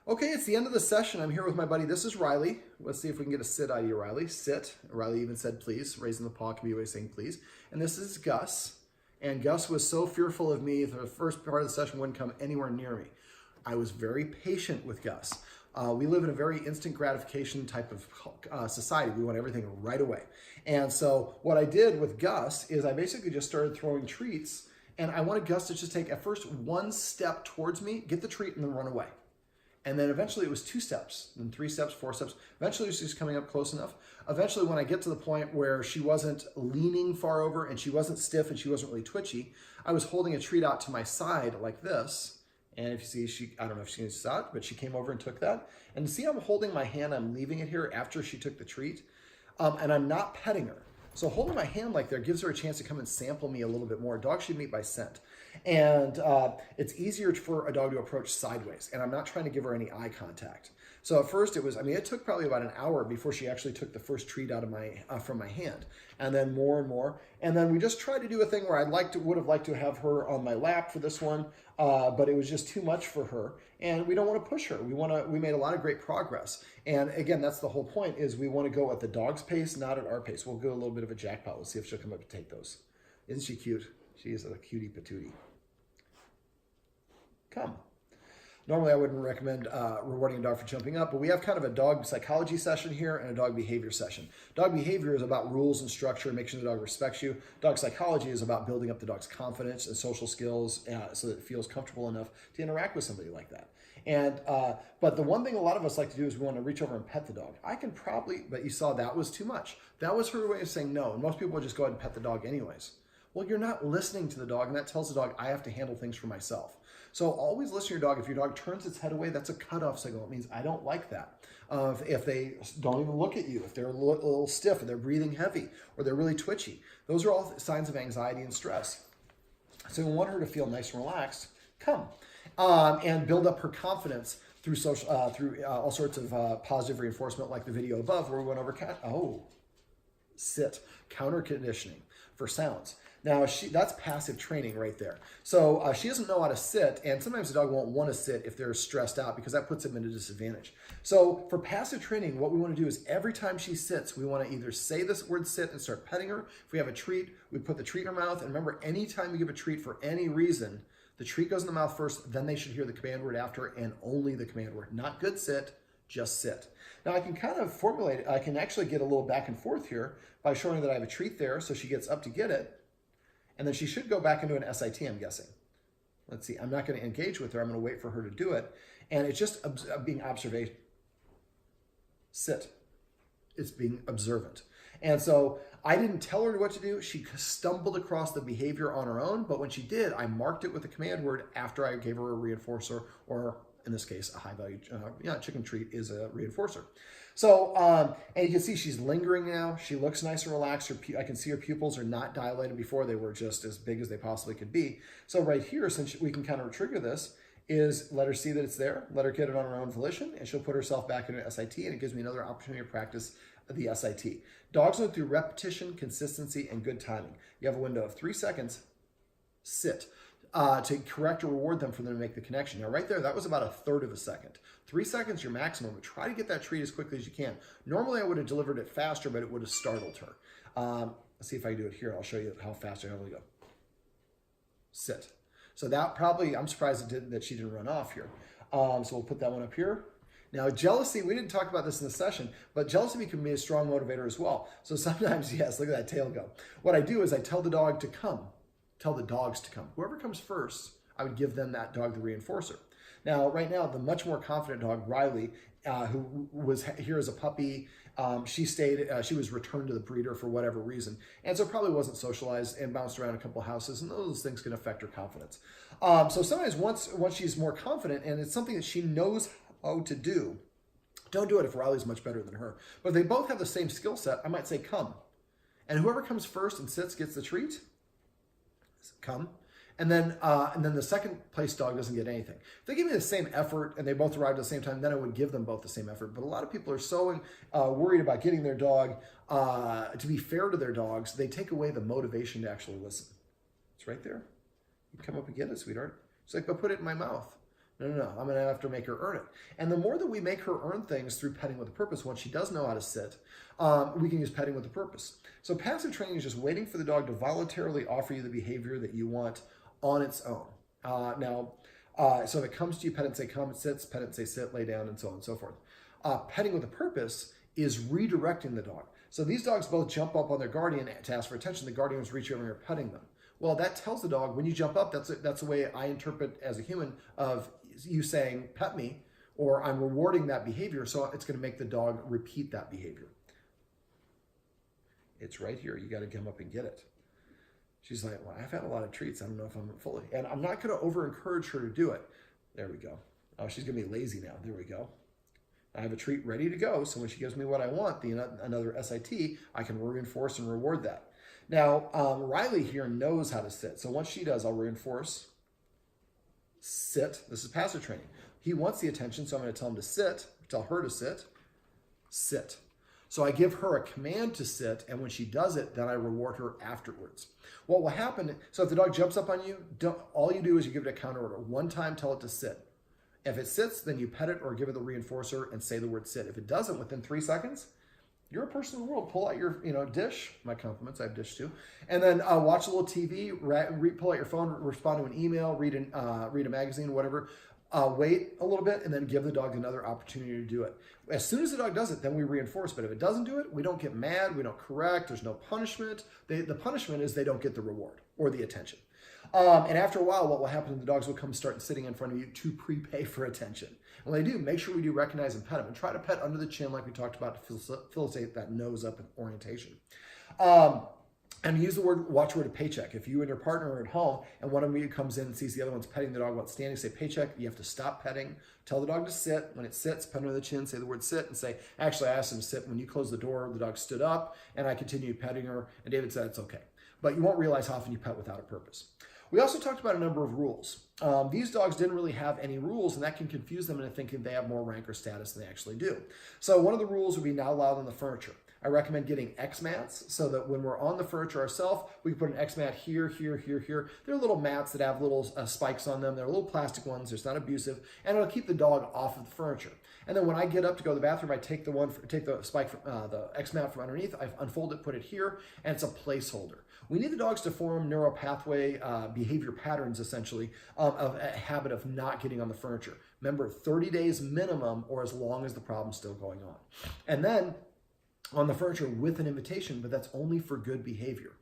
Okay, it's the end of the session. I'm here with my buddy. This is Rylee. Let's see if we can get a sit out of you, Rylee. Sit. Rylee even said please. Raising the paw can be a way of saying please. And this is Gus. And Gus was so fearful of me that the first part of the session wouldn't come anywhere near me. I was very patient with Gus. We live in a very instant gratification type of society. We want everything right away. And so what I did with Gus is I basically just started throwing treats, and I wanted Gus to just take at first one step towards me, get the treat, and then run away. And then eventually it was 2 steps, then 3 steps, 4 steps. Eventually she's coming up close enough. Eventually when I get to the point where she wasn't leaning far over and she wasn't stiff and she wasn't really twitchy, I was holding a treat out to my side like this. And if you see, I don't know if she saw it, but she came over and took that. And see, I'm holding my hand, I'm leaving it here after she took the treat. And I'm not petting her. So holding my hand like there gives her a chance to come and sample me a little bit more. Dogs should meet by scent. And it's easier for a dog to approach sideways. And I'm not trying to give her any eye contact. So at first it took probably about an hour before she actually took the first treat out of from my hand. And then more and more. And then we just tried to do a thing where would have liked to have her on my lap for this one. But it was just too much for her. And we don't want to push her. We made a lot of great progress. And again, that's the whole point, is we want to go at the dog's pace, not at our pace. We'll go a little bit of a jackpot. Let's see if she'll come up and take those. Isn't she cute? She is a cutie patootie. Come. Normally I wouldn't recommend rewarding a dog for jumping up, but we have kind of a dog psychology session here and a dog behavior session. Dog behavior is about rules and structure, making sure the dog respects you. Dog psychology is about building up the dog's confidence and social skills so that it feels comfortable enough to interact with somebody like that. And but the one thing a lot of us like to do is we want to reach over and pet the dog. I can probably, but you saw that was too much. That was her way of saying no. And most people would just go ahead and pet the dog anyways. Well, you're not listening to the dog, and that tells the dog I have to handle things for myself. So always listen to your dog. If your dog turns its head away, that's a cutoff signal. It means I don't like that. If they don't even look at you, if they're a little stiff, or they're breathing heavy, or they're really twitchy, those are all signs of anxiety and stress. So we want her to feel nice and relaxed. Come and build up her confidence through all sorts of positive reinforcement, like the video above where we went over sit, counter conditioning for sounds. Now, that's passive training right there. So she doesn't know how to sit, and sometimes the dog won't want to sit if they're stressed out because that puts them at a disadvantage. So for passive training, what we want to do is every time she sits, we want to either say this word sit and start petting her. If we have a treat, we put the treat in her mouth. And remember, anytime you give a treat for any reason, the treat goes in the mouth first, then they should hear the command word after, and only the command word. Not good sit, just sit. Now I can kind of formulate it. I can actually get a little back and forth here by showing that I have a treat there, so she gets up to get it. And then she should go back into an SIT, I'm guessing. Let's see, I'm not going to engage with her. I'm going to wait for her to do it. And it's just being observation. Sit. It's being observant. And so I didn't tell her what to do. She stumbled across the behavior on her own. But when she did, I marked it with the command word after I gave her a reinforcer, or in this case, a high-value chicken treat is a reinforcer. So, and you can see she's lingering now. She looks nice and relaxed. I can see her pupils are not dilated before. They were just as big as they possibly could be. So right here, since we can kind of trigger this, is let her see that it's there, let her get it on her own volition, and she'll put herself back into SIT, and it gives me another opportunity to practice the SIT. Dogs learn through repetition, consistency, and good timing. You have a window of 3 seconds, sit. To correct or reward them for them to make the connection. Now right there, that was about a third of a second. 3 seconds, your maximum, but try to get that treat as quickly as you can. Normally I would have delivered it faster, but it would have startled her. Let's see if I can do it here. I'll show you how fast I normally go. Sit. So that probably, I'm surprised that she didn't run off here. So we'll put that one up here. Now jealousy, we didn't talk about this in the session, but jealousy can be a strong motivator as well. So sometimes, yes, look at that tail go. What I do is I tell the dog to come. Tell the dogs to come. Whoever comes first, I would give them that dog the reinforcer. Now, right now, the much more confident dog, Rylee, who was here as a puppy, she was returned to the breeder for whatever reason, and so probably wasn't socialized and bounced around a couple of houses, and those things can affect her confidence. So sometimes once she's more confident, and it's something that she knows how to do, don't do it if Rylee's much better than her. But if they both have the same skill set, I might say come. And whoever comes first and sits gets the treat. Come. And then the second place dog doesn't get anything. If they give me the same effort and they both arrived at the same time, then I would give them both the same effort. But a lot of people are so worried about getting their dog to be fair to their dogs, they take away the motivation to actually listen. It's right there. You come up and get it, sweetheart. It's like, but put it in my mouth. No. I'm going to have to make her earn it. And the more that we make her earn things through petting with a purpose, once she does know how to sit, we can use petting with a purpose. So passive training is just waiting for the dog to voluntarily offer you the behavior that you want on its own. So if it comes to you, pet it and say come, it sits, pet it and say sit, lay down, and so on and so forth. Petting with a purpose is redirecting the dog. So these dogs both jump up on their guardian to ask for attention. The guardian was reaching over and you're petting them. Well, that tells the dog when you jump up, that's the way I interpret as a human of you saying pet me, or I'm rewarding that behavior. So it's going to make the dog repeat that behavior. It's right here. You got to come up and get it. She's like, well, I've had a lot of treats. I don't know if I'm fully, and I'm not going to over encourage her to do it. There we go. Oh, she's going to be lazy now. There we go. I have a treat ready to go. So when she gives me what I want, another SIT, I can reinforce and reward that. Now, Rylee here knows how to sit. So once she does, I'll reinforce, sit. This is passive training. He wants the attention, so I'm going to tell him to sit, tell her to sit, sit. So I give her a command to sit, and when she does it, then I reward her afterwards. What will happen, so if the dog jumps up on you, all you do is you give it a counter order. One time, tell it to sit. If it sits, then you pet it or give it the reinforcer and say the word sit. If it doesn't, within 3 seconds, you're a person in the world. Pull out your dish. My compliments, I have dish too. And then watch a little TV, pull out your phone, respond to an email, read a magazine, whatever. Wait a little bit and then give the dog another opportunity to do it. As soon as the dog does it, then we reinforce. But if it doesn't do it, we don't get mad. We don't correct. There's no punishment. The punishment is they don't get the reward or the attention. And after a while, what will happen is the dogs will come start sitting in front of you to prepay for attention. And when they do, make sure we do recognize and pet them. And try to pet under the chin like we talked about to facilitate that nose up orientation. And use the watchword of paycheck. If you and your partner are at home and one of you comes in and sees the other one's petting the dog while standing, say paycheck. You have to stop petting. Tell the dog to sit. When it sits, pet under the chin, say the word sit, and say, actually, I asked him to sit. When you close the door, the dog stood up, and I continued petting her, and David said it's okay. But you won't realize how often you pet without a purpose. We also talked about a number of rules. These dogs didn't really have any rules, and that can confuse them into thinking they have more rank or status than they actually do. So one of the rules would be not allowed on the furniture. I recommend getting X mats so that when we're on the furniture ourselves, we can put an X mat here, here, here, here. They're little mats that have little spikes on them. They're little plastic ones. It's not abusive, and it'll keep the dog off of the furniture. And then when I get up to go to the bathroom, I take the spike, the X mat from underneath. I unfold it, put it here, and it's a placeholder. We need the dogs to form neural pathway behavior patterns, essentially, of a habit of not getting on the furniture. Remember, 30 days minimum, or as long as the problem's still going on. And then on the furniture with an invitation, but that's only for good behavior.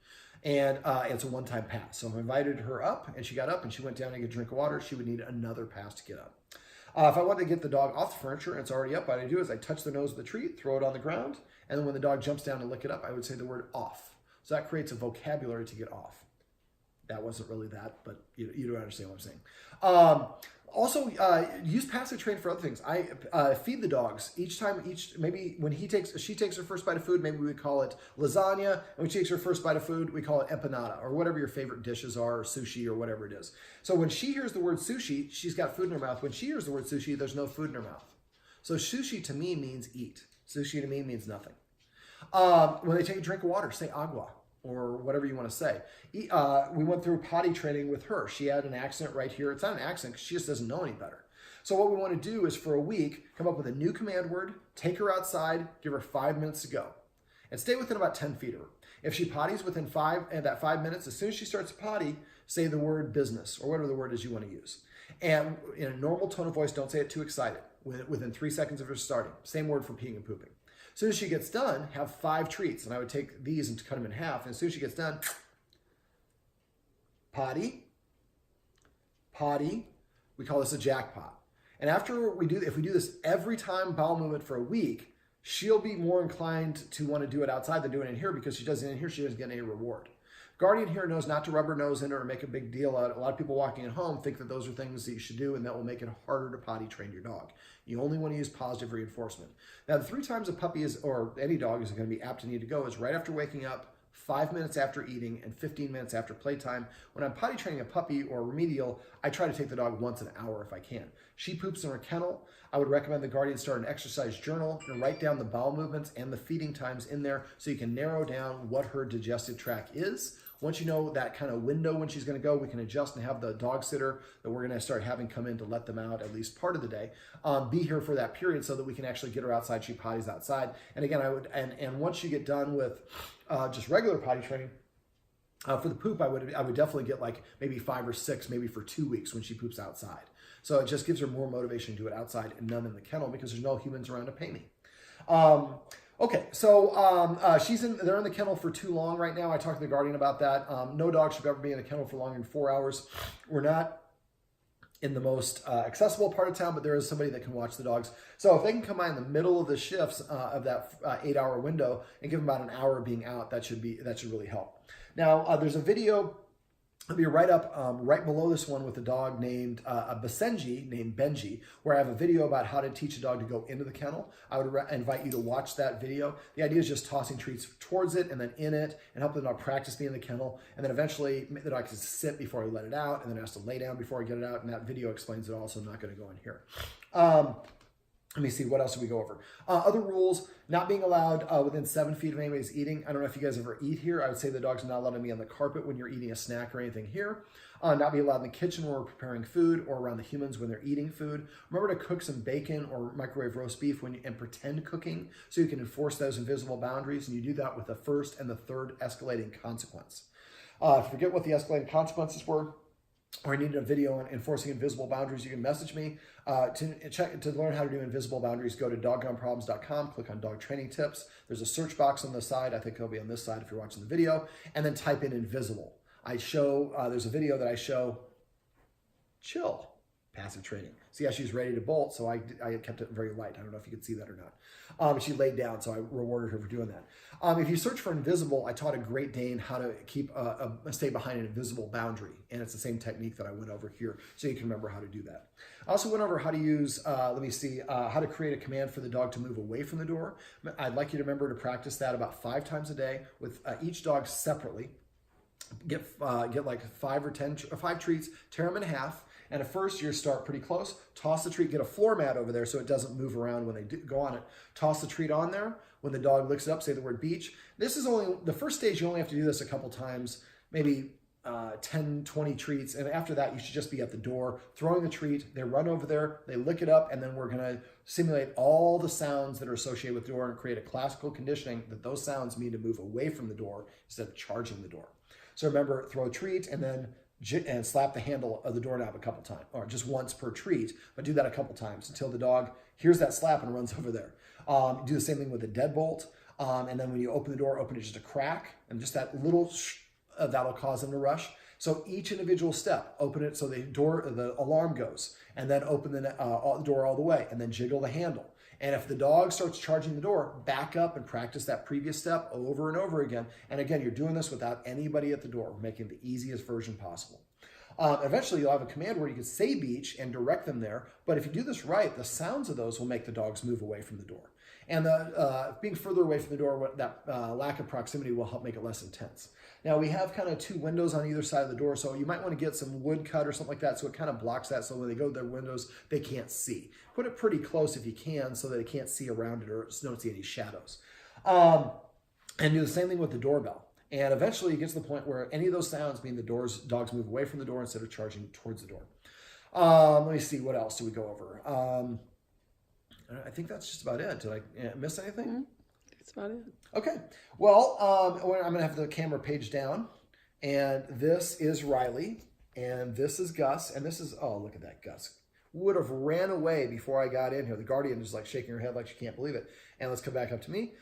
And it's a one-time pass. So I invited her up, and she got up, and she went down and get a drink of water. She would need another pass to get up. If I want to get the dog off the furniture and it's already up, what I do is I touch the nose of the treat, throw it on the ground, and then when the dog jumps down to lick it up, I would say the word off. So that creates a vocabulary to get off. That wasn't really that, but you don't understand what I'm saying. Also, use passive training for other things. I feed the dogs maybe when she takes her first bite of food, maybe we call it lasagna. And when she takes her first bite of food, we call it empanada or whatever your favorite dishes are, or sushi or whatever it is. So when she hears the word sushi, she's got food in her mouth. When she hears the word sushi, there's no food in her mouth. So sushi to me means eat. Sushi to me means nothing. When they take a drink of water, say agua, or whatever you want to say. We went through potty training with her. She had an accent right here. It's not an accent because she just doesn't know any better. So what we want to do is for a week, come up with a new command word, take her outside, give her 5 minutes to go, and stay within about 10 feet of her. If she potties within that 5 minutes, as soon as she starts to potty, say the word business, or whatever the word is you want to use. And in a normal tone of voice, don't say it too excited. Within 3 seconds of her starting. Same word for peeing and pooping. As soon as she gets done, have 5 treats. And I would take these and cut them in half. And as soon as she gets done, potty, potty. We call this a jackpot. And if we do this every time bowel movement for a week, she'll be more inclined to want to do it outside than doing it in here, because she does it in here, she doesn't get any reward. Guardian here knows not to rub her nose in it or make a big deal out of it. A lot of people walking at home think that those are things that you should do, and that will make it harder to potty train your dog. You only want to use positive reinforcement. Now, the 3 times a puppy or any dog is going to be apt to need to go is right after waking up, 5 minutes after eating, and 15 minutes after playtime. When I'm potty training a puppy or remedial, I try to take the dog once an hour if I can. She poops in her kennel. I would recommend the guardian start an exercise journal and write down the bowel movements and the feeding times in there so you can narrow down what her digestive tract is. Once you know that kind of window when she's going to go, we can adjust and have the dog sitter that we're going to start having come in to let them out at least part of the day, be here for that period so that we can actually get her outside. She potties outside. And again, and once you get done with just regular potty training, for the poop, I would definitely get like maybe 5 or 6, maybe for 2 weeks when she poops outside. So it just gives her more motivation to do it outside and none in the kennel because there's no humans around to pay me. Okay, so they're in the kennel for too long right now. I talked to the guardian about that. No dog should ever be in a kennel for longer than 4 hours. We're not in the most accessible part of town, but there is somebody that can watch the dogs. So if they can come by in the middle of the shifts of that 8-hour window and give them about an hour of being out, that should really help. Now, there's a video, it'll be right up, right below this one with a dog named a Basenji, named Benji, where I have a video about how to teach a dog to go into the kennel. I would invite you to watch that video. The idea is just tossing treats towards it and then in it and help the dog practice being in the kennel. And then eventually the dog has to sit before I let it out and then it has to lay down before I get it out. And that video explains it all, so I'm not going to go in here. Let me see, what else did we go over? Other rules, not being allowed within 7 feet of anybody's eating. I don't know if you guys ever eat here. I would say the dogs are not allowed to be on the carpet when you're eating a snack or anything here. Not be allowed in the kitchen when we're preparing food or around the humans when they're eating food. Remember to cook some bacon or microwave roast beef and pretend cooking so you can enforce those invisible boundaries, and you do that with the first and the third escalating consequence. If you forget what the escalating consequences were, or I needed a video on enforcing invisible boundaries, you can message me. To learn how to do invisible boundaries, go to doggonproblems.com, click on dog training tips. There's a search box on the side. I think it'll be on this side if you're watching the video. And then type in invisible. There's a video that I show chill passive training. See how she's ready to bolt, so I kept it very light. I don't know if you could see that or not. She laid down, so I rewarded her for doing that. If you search for invisible, I taught a Great Dane how to stay behind an invisible boundary, and it's the same technique that I went over here, so you can remember how to do that. I also went over how to use, how to create a command for the dog to move away from the door. I'd like you to remember to practice that about 5 times a day with each dog separately. Get like 5 treats, tear them in half. And at first, you start pretty close. Toss the treat, get a floor mat over there so it doesn't move around when they go on it. Toss the treat on there. When the dog licks it up, say the word beach. This is only, the first stage, you only have to do this a couple times, maybe 10, 20 treats. And after that, you should just be at the door, throwing the treat. They run over there, they lick it up, and then we're gonna simulate all the sounds that are associated with the door and create a classical conditioning that those sounds mean to move away from the door instead of charging the door. So remember, throw a treat and then slap the handle of the doorknob a couple times, or just once per treat, but do that a couple times until the dog hears that slap and runs over there. Do the same thing with the deadbolt, and then when you open the door, open it just a crack, and just that little that'll cause them to rush. So each individual step, open it so the alarm goes, and then open the door all the way, and then jiggle the handle. And if the dog starts charging the door, back up and practice that previous step over and over again. And again, you're doing this without anybody at the door. We're making the easiest version possible. Eventually, you'll have a command where you can say beach and direct them there. But if you do this right, the sounds of those will make the dogs move away from the door. And being further away from the door, that lack of proximity will help make it less intense. Now, we have kind of 2 windows on either side of the door, so you might want to get some wood cut or something like that so it kind of blocks that, so when they go to their windows, they can't see. Put it pretty close if you can so that they can't see around it or don't see any shadows. And do the same thing with the doorbell. And eventually, you get to the point where any of those sounds mean the dogs move away from the door instead of charging towards the door. Let me see, what else do we go over? I think that's just about it. Did I miss anything? Mm-hmm. That's about it. Okay. Well, I'm going to have the camera page down. And this is Rylee. And this is Gus. And this is, oh, look at that, Gus. Would have ran away before I got in here. The guardian is like shaking her head like she can't believe it. And let's come back up to me.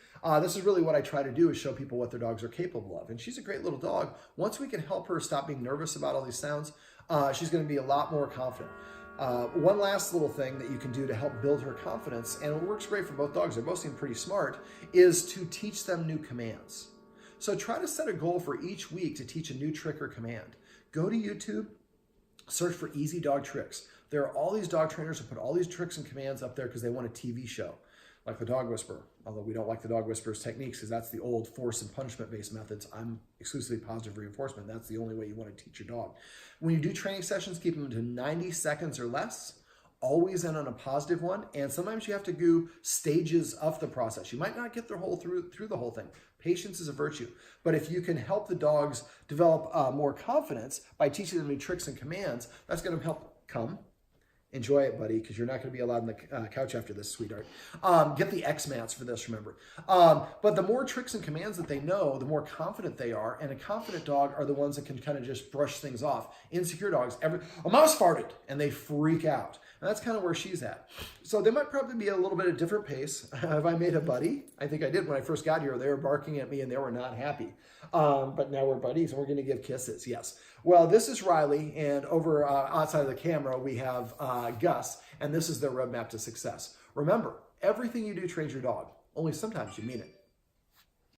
This is really what I try to do, is show people what their dogs are capable of. And she's a great little dog. Once we can help her stop being nervous about all these sounds, she's going to be a lot more confident. One last little thing that you can do to help build her confidence, and it works great for both dogs, they both seem pretty smart, is to teach them new commands. So try to set a goal for each week to teach a new trick or command. Go to YouTube, search for easy dog tricks. There are all these dog trainers who put all these tricks and commands up there because they want a TV show, like the dog whisperer. Although we don't like the dog whisperer's techniques because that's the old force and punishment based methods. I'm exclusively positive reinforcement. That's the only way you want to teach your dog. When you do training sessions, keep them to 90 seconds or less. always end on a positive one, and sometimes you have to do stages of the process. You might not get through the whole thing. Patience is a virtue. But if you can help the dogs develop more confidence by teaching them new tricks and commands, that's going to help come. Enjoy it, buddy, because you're not going to be allowed on the couch after this, sweetheart. Get the X mats for this, remember. But the more tricks and commands that they know, the more confident they are. And a confident dog are the ones that can kind of just brush things off. Insecure dogs, a mouse farted, and they freak out. And that's kind of where she's at. So there might probably be a little bit of different pace. Have I made a buddy? I think I did when I first got here. They were barking at me and they were not happy. But now we're buddies and we're going to give kisses. Yes. Well, this is Rylee, and over outside of the camera we have Gus, and this is their roadmap to success. Remember, everything you do trains your dog. Only sometimes you mean it.